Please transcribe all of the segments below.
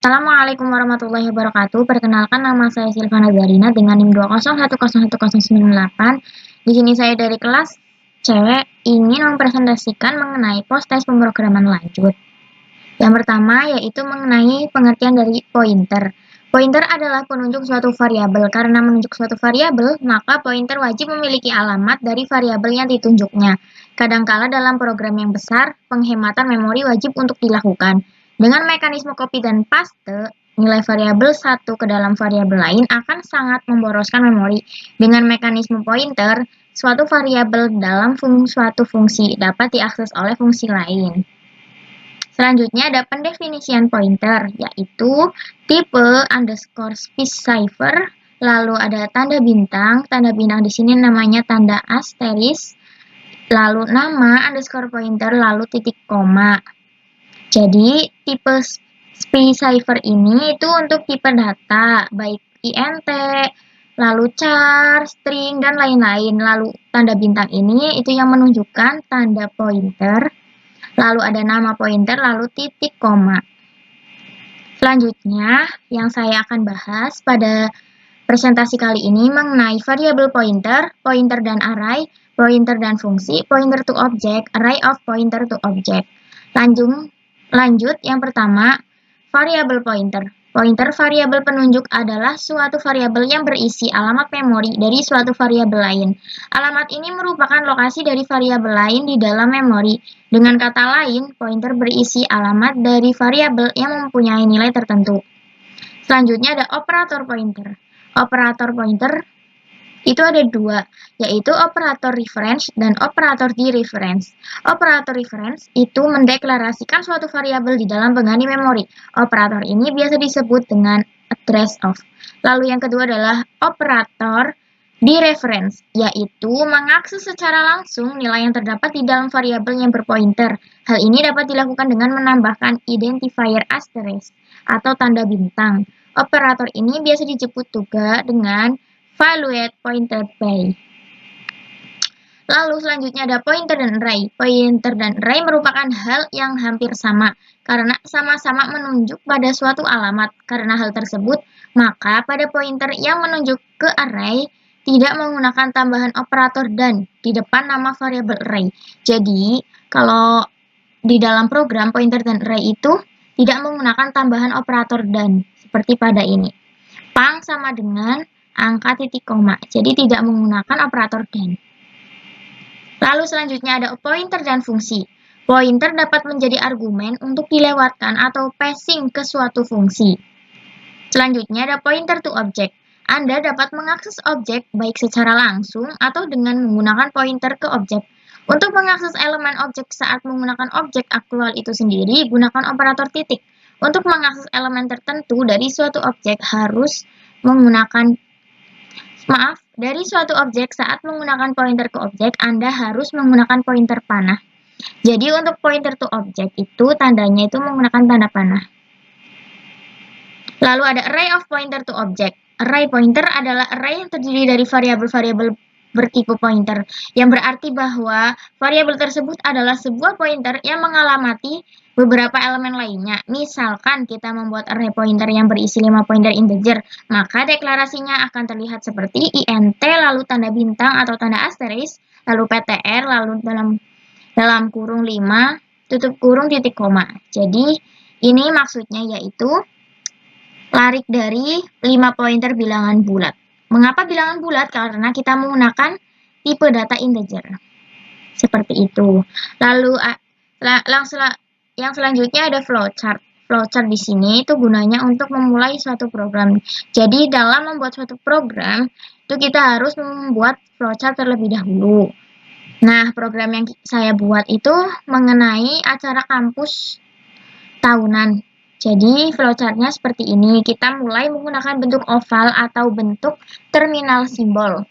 Assalamualaikum warahmatullahi wabarakatuh. Perkenalkan, nama saya Silvana Zarina dengan NIM 201101098. Di sini saya dari kelas C ingin mempresentasikan mengenai post-test pemrograman lanjut. Yang pertama yaitu mengenai pengertian dari pointer. Pointer adalah penunjuk suatu variabel. Karena menunjuk suatu variabel, maka pointer wajib memiliki alamat dari variabel yang ditunjuknya. Kadangkala dalam program yang besar, penghematan memori wajib untuk dilakukan. Dengan mekanisme copy dan paste, nilai variabel satu ke dalam variabel lain akan sangat memboroskan memori. Dengan mekanisme pointer, suatu variabel dalam suatu fungsi dapat diakses oleh fungsi lain. Selanjutnya ada pendefinisian pointer, yaitu tipe underscore specifier, lalu ada tanda bintang di sini namanya tanda asteris, lalu nama underscore pointer, lalu titik koma. Jadi tipe specifier ini itu untuk tipe data, baik int, lalu char, string, dan lain-lain. Lalu tanda bintang ini itu yang menunjukkan tanda pointer. Lalu ada nama pointer, lalu titik koma. Selanjutnya, yang saya akan bahas pada presentasi kali ini mengenai variabel pointer, pointer dan array, pointer dan fungsi, pointer to object, array of pointer to object. Lanjut, yang pertama, variabel pointer. Pointer variabel penunjuk adalah suatu variabel yang berisi alamat memori dari suatu variabel lain. Alamat ini merupakan lokasi dari variabel lain di dalam memori. Dengan kata lain, pointer berisi alamat dari variabel yang mempunyai nilai tertentu. Selanjutnya ada operator pointer. Operator pointer itu ada dua, yaitu operator reference dan operator dereference. Operator reference itu mendeklarasikan suatu variabel di dalam penghuni memori. Operator ini biasa disebut dengan address of. Lalu yang kedua adalah operator dereference, yaitu mengakses secara langsung nilai yang terdapat di dalam variabel yang berpointer. Hal ini dapat dilakukan dengan menambahkan identifier asterisk atau tanda bintang. Operator ini biasa disebut juga dengan valued pointed by. Lalu selanjutnya ada pointer dan array. Pointer dan array merupakan hal yang hampir sama karena sama-sama menunjuk pada suatu alamat. Karena hal tersebut, maka pada pointer yang menunjuk ke array tidak menggunakan tambahan operator dan di depan nama variabel array. Jadi, kalau di dalam program pointer dan array itu tidak menggunakan tambahan operator dan seperti pada ini. Pang sama dengan angka titik koma, jadi tidak menggunakan operator dan. Lalu selanjutnya ada pointer dan fungsi. Pointer dapat menjadi argumen untuk dilewatkan atau passing ke suatu fungsi. Selanjutnya ada pointer to object. Anda dapat mengakses objek baik secara langsung atau dengan menggunakan pointer ke objek. Untuk mengakses elemen objek saat menggunakan objek aktual itu sendiri, gunakan operator titik. Untuk mengakses elemen tertentu dari suatu objek harus menggunakan dari suatu objek saat menggunakan pointer ke objek, Anda harus menggunakan pointer panah. Jadi untuk pointer to object itu tandanya itu menggunakan tanda panah. Lalu ada array of pointer to object. Array pointer adalah array yang terdiri dari variabel-variabel bertipe pointer, yang berarti bahwa variabel tersebut adalah sebuah pointer yang mengalamati beberapa elemen lainnya. Misalkan kita membuat array pointer yang berisi 5 pointer integer, maka deklarasinya akan terlihat seperti int, lalu tanda bintang atau tanda asteris, lalu ptr, lalu dalam kurung 5, tutup kurung titik koma. Jadi, ini maksudnya yaitu larik dari 5 pointer bilangan bulat. Mengapa bilangan bulat? Karena kita menggunakan tipe data integer. Seperti itu. Lalu yang selanjutnya ada flowchart. Flowchart di sini itu gunanya untuk memulai suatu program. Jadi dalam membuat suatu program, itu kita harus membuat flowchart terlebih dahulu. Nah, program yang saya buat itu mengenai acara kampus tahunan. Jadi flowchartnya seperti ini. Kita mulai menggunakan bentuk oval atau bentuk terminal simbol.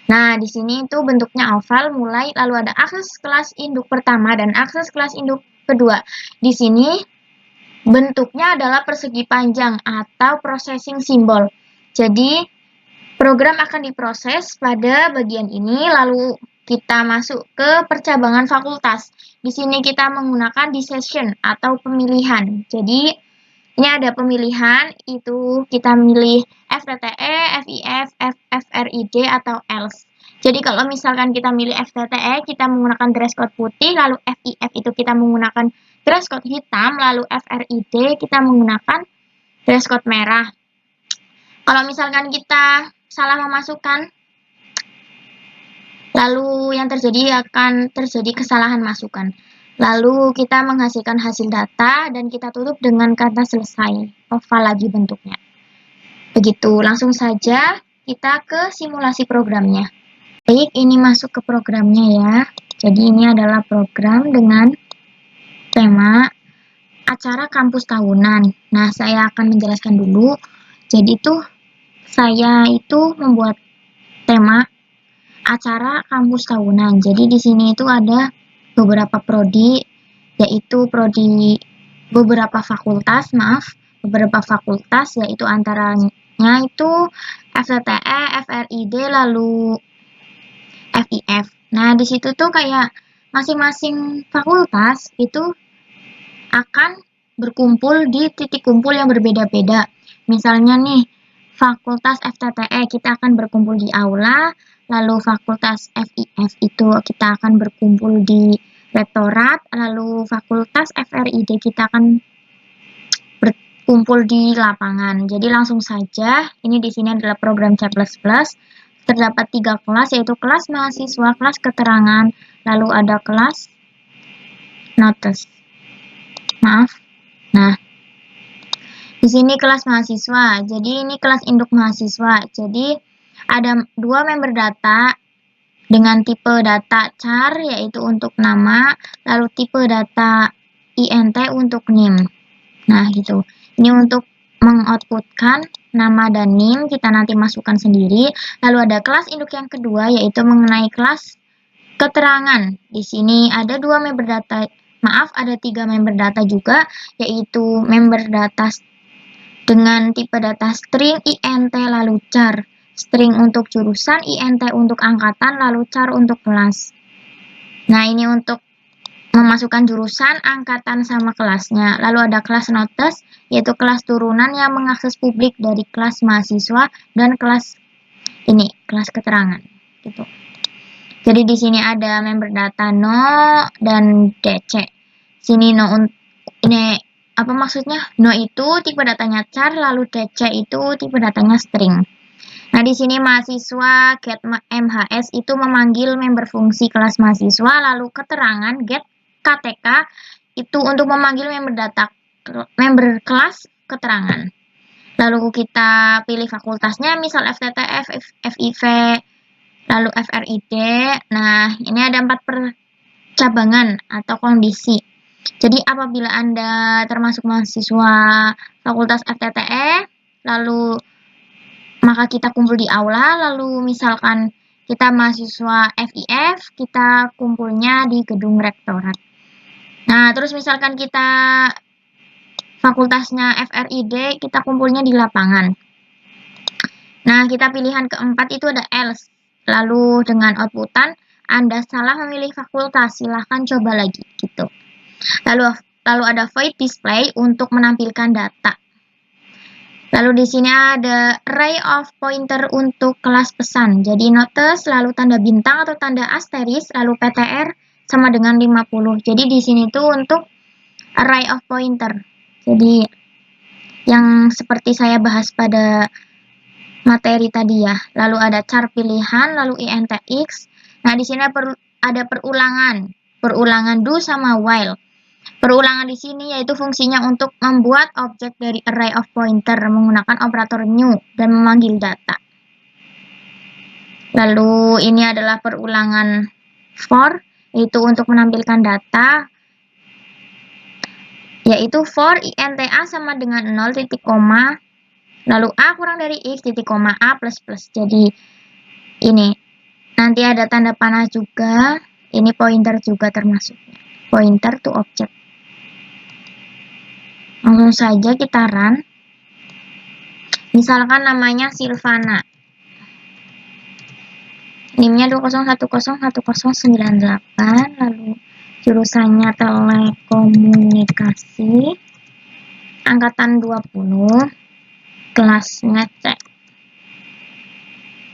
Nah, di sini itu bentuknya oval mulai, lalu ada akses kelas induk pertama dan akses kelas induk kedua. Di sini bentuknya adalah persegi panjang atau processing simbol. Jadi program akan diproses pada bagian ini, lalu kita masuk ke percabangan fakultas. Di sini kita menggunakan decision atau pemilihan. Jadi Ini ada pemilihan, itu kita milih FTTE, FIF, FRID, atau else. Jadi kalau misalkan kita milih FTTE, kita menggunakan dress code putih, lalu FIF itu kita menggunakan dress code hitam, lalu FRID kita menggunakan dress code merah. Kalau misalkan kita salah memasukkan, lalu yang terjadi akan terjadi kesalahan masukan. Lalu kita menghasilkan hasil data dan kita tutup dengan kata selesai. Oval lagi bentuknya. Begitu, langsung saja kita ke simulasi programnya. Baik, ini masuk ke programnya ya. Jadi ini adalah program dengan tema acara kampus tahunan. Nah, saya akan menjelaskan dulu. Jadi saya membuat tema acara kampus tahunan. Jadi di sini itu ada beberapa prodi, yaitu beberapa fakultas, yaitu antaranya itu FTTE, FRID, lalu FIF. Nah, di situ tuh kayak masing-masing fakultas itu akan berkumpul di titik kumpul yang berbeda-beda. Misalnya nih, fakultas FTTE kita akan berkumpul di aula, lalu fakultas FIF itu kita akan berkumpul di rektorat, lalu fakultas FRID kita akan berkumpul di lapangan. Jadi langsung saja, ini di sini adalah program C++. Terdapat 3 kelas, yaitu kelas mahasiswa, kelas keterangan, lalu ada kelas notes. Maaf. Nah, di sini kelas mahasiswa. Jadi ini kelas induk mahasiswa. Jadi ada 2 member data dengan tipe data char, yaitu untuk nama, lalu tipe data int untuk NIM. Nah, gitu. Ini untuk mengoutputkan nama dan NIM, kita nanti masukkan sendiri. Lalu ada kelas induk yang kedua, yaitu mengenai kelas keterangan. Di sini ada 2 member data, ada 3 member data juga, yaitu member data dengan tipe data string, int, lalu char. String untuk jurusan, int untuk angkatan, lalu char untuk kelas. Nah, ini untuk memasukkan jurusan, angkatan, sama kelasnya. Lalu ada kelas notes, yaitu kelas turunan yang mengakses publik dari kelas mahasiswa dan kelas keterangan. Gitu. Jadi di sini ada member data no dan DC. Sini no, ini apa maksudnya? No itu tipe datanya char, lalu DC itu tipe datanya string. Nah, di sini mahasiswa get MHS itu memanggil member fungsi kelas mahasiswa, lalu keterangan get KTK itu untuk memanggil member kelas keterangan. Lalu kita pilih fakultasnya, misal FTTF, FIV, lalu FRID. Nah, ini ada 4 percabangan atau kondisi. Jadi apabila Anda termasuk mahasiswa fakultas FTTE, lalu maka kita kumpul di aula, lalu misalkan kita mahasiswa FIF, kita kumpulnya di gedung rektorat. Nah, terus misalkan kita fakultasnya FRID, kita kumpulnya di lapangan. Nah, kita pilihan keempat itu ada else. Lalu dengan outputan, Anda salah memilih fakultas, silahkan coba lagi, gitu. Lalu ada void display untuk menampilkan data. Lalu di sini ada array of pointer untuk kelas pesan. Jadi notes, lalu tanda bintang atau tanda asteris, lalu PTR sama dengan 50. Jadi di sini tuh untuk array of pointer. Jadi yang seperti saya bahas pada materi tadi ya. Lalu ada char pilihan, lalu intx. Nah, di sini ada perulangan do sama while. Perulangan di sini yaitu fungsinya untuk membuat objek dari array of pointer menggunakan operator new dan memanggil data. Lalu ini adalah perulangan for, yaitu untuk menampilkan data, yaitu for inta sama dengan 0 titik koma, lalu a kurang dari x titik koma a plus plus. Jadi ini nanti ada tanda panah juga, ini pointer juga termasuk, pointer to object. Langsung saja kita run. Misalkan namanya Silvana. NIM-nya 20101098, lalu jurusannya telekomunikasi. angkatan 20 kelasnya C.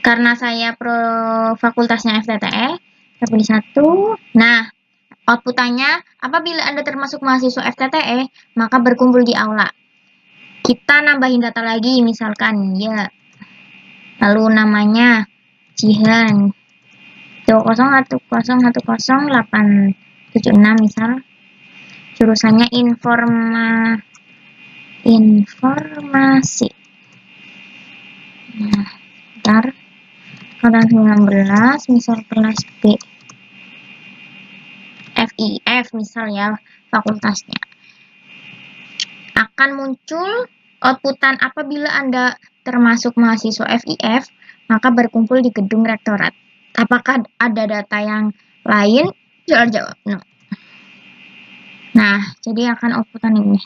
Karena saya pro fakultasnya FTTE, saya pilih 1. Nah, outputannya, apabila Anda termasuk mahasiswa FTTE, maka berkumpul di aula. Kita nambahin data lagi, misalkan, ya. Lalu namanya Jihan 20110100876 misal. Jurusannya informasi. Nah, bentar. Angkatan 19, misal kelas B. FIF misal ya, fakultasnya. Akan muncul outputan apabila Anda termasuk mahasiswa FIF, maka berkumpul di gedung rektorat. Apakah ada data yang lain? Jawab. No. Nah, jadi akan outputan ini.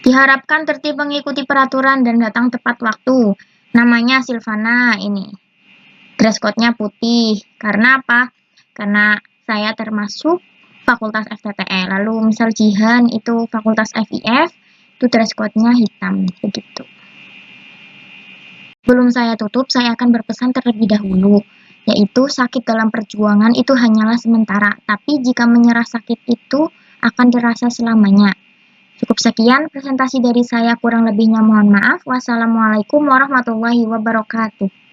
Diharapkan tertib mengikuti peraturan dan datang tepat waktu. Namanya Silvana ini. Dress code-nya putih. Karena apa? Karena saya termasuk fakultas FTTE. Lalu misal Jihan itu fakultas FIF, itu dress code-nya hitam. Begitu. Sebelum saya tutup, saya akan berpesan terlebih dahulu, yaitu sakit dalam perjuangan itu hanyalah sementara, tapi jika menyerah sakit itu akan terasa selamanya. Cukup sekian presentasi dari saya, kurang lebihnya mohon maaf. Wassalamualaikum warahmatullahi wabarakatuh.